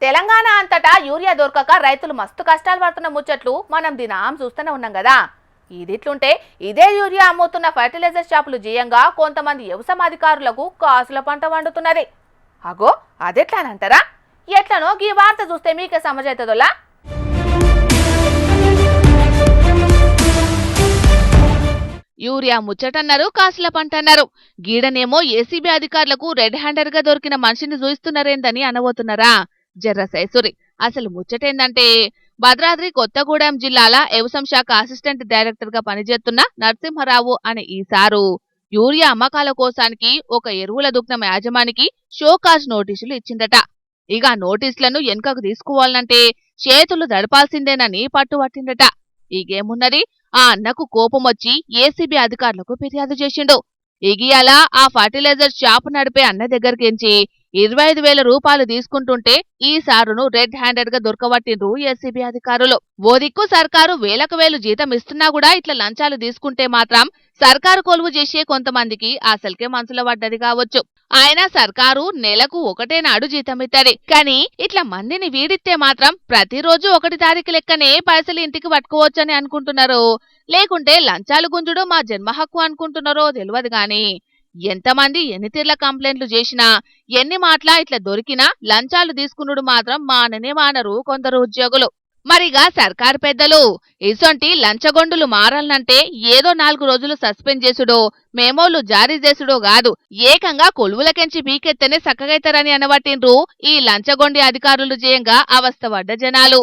తెలంగాణ అంతటా యూరియా దొరకక రైతులు మస్తు కష్టాలు పడుతున్న ముచ్చట్లు మనం దినాం చూస్తూనే ఉన్నాం కదా. ఇదిట్లుంటే ఇదే యూరియా అమ్ముతున్న ఫర్టిలైజర్ షాపులు జీయంగా కొంతమంది వ్యవసాయ అధికారులకు కాసుల పంట వండుతున్నది. అగో అదెట్లానంటారా? ఎట్లనో ఈ వార్త చూస్తే మీకే సమజైతదోలా. యూరియా ముచ్చటన్నారు, కాసుల పంట అన్నారు. గీడనేమో ఏసీబీ అధికారులకు రెడ్ హ్యాండర్ గా దొరికిన మనిషిని చూయిస్తున్నారేందని అనబోతున్నారా? జర్ర సైసురి. అసలు ముచ్చటేందంటే భద్రాద్రి కొత్తగూడెం జిల్లాల వ్యవసాయ శాఖ అసిస్టెంట్ డైరెక్టర్ గా పనిచేస్తున్న నరసింహరావు అనే ఈ సారు యూరియా అమ్మకాల కోసానికి ఒక ఎరువుల దుకాణం యాజమానికి షోకాజ్ నోటీసులు ఇచ్చిందట. ఇక నోటీసులను వెనుకకు తీసుకోవాలంటే చేతులు దడపాల్సిందేనని పట్టుబట్టిందట. ఈగేమున్నది, ఆ అన్నకు కోపం వచ్చి ఏసీబీ అధికారులకు ఫిర్యాదు చేసిండు. ఇగియాల ఆ ఫర్టిలైజర్ షాప్ నడిపే అన్న దగ్గరికించి 25,000 రూపాయలు తీసుకుంటుంటే ఈ సారును రెడ్ హ్యాండెడ్ గా దొరకబట్టిండ్రు ఏసీబీ అధికారులు. ఓ దిక్కు సర్కారు వేలకు వేలు జీతం ఇస్తున్నా కూడా ఇట్లా లంచాలు తీసుకుంటే మాత్రం సర్కారు కొలువు చేసే కొంతమందికి అసలుకే మనసులో పడ్డది కావచ్చు. ఆయన సర్కారు నెలకు ఒకటే నాడు జీతం ఇత్తది, కానీ ఇట్లా మందిని వీడిస్తే మాత్రం ప్రతిరోజు 1 తారీఖు లెక్కనే పైసలు ఇంటికి పట్టుకోవచ్చని అనుకుంటున్నారు. లేకుంటే లంచాలు గుంజుడు మా జన్మ హక్కు అనుకుంటున్నారో తెలియదు గాని ఎంతమంది ఎన్ని తీర్ల కంప్లైంట్లు చేసినా ఎన్ని మాటలా ఇట్లా దొరికినా లంచాలు తీసుకున్నాడు మాత్రం మాననే మానరు కొందరు ఉద్యోగులు. మరిగా సర్కారు పెద్దలు ఇసొంటి లంచగొండులు మారాలనంటే ఏదో 4 రోజులు సస్పెండ్ చేసుడో మేమోలు జారీ చేసుడో కాదు, ఏకంగా కొలువులకెంచి పీకెత్తనే సక్కగైతారని అనబట్టిండ్రు ఈ లంచగొండి అధికారులు చేయంగా అవస్థ పడ్డ జనాలు.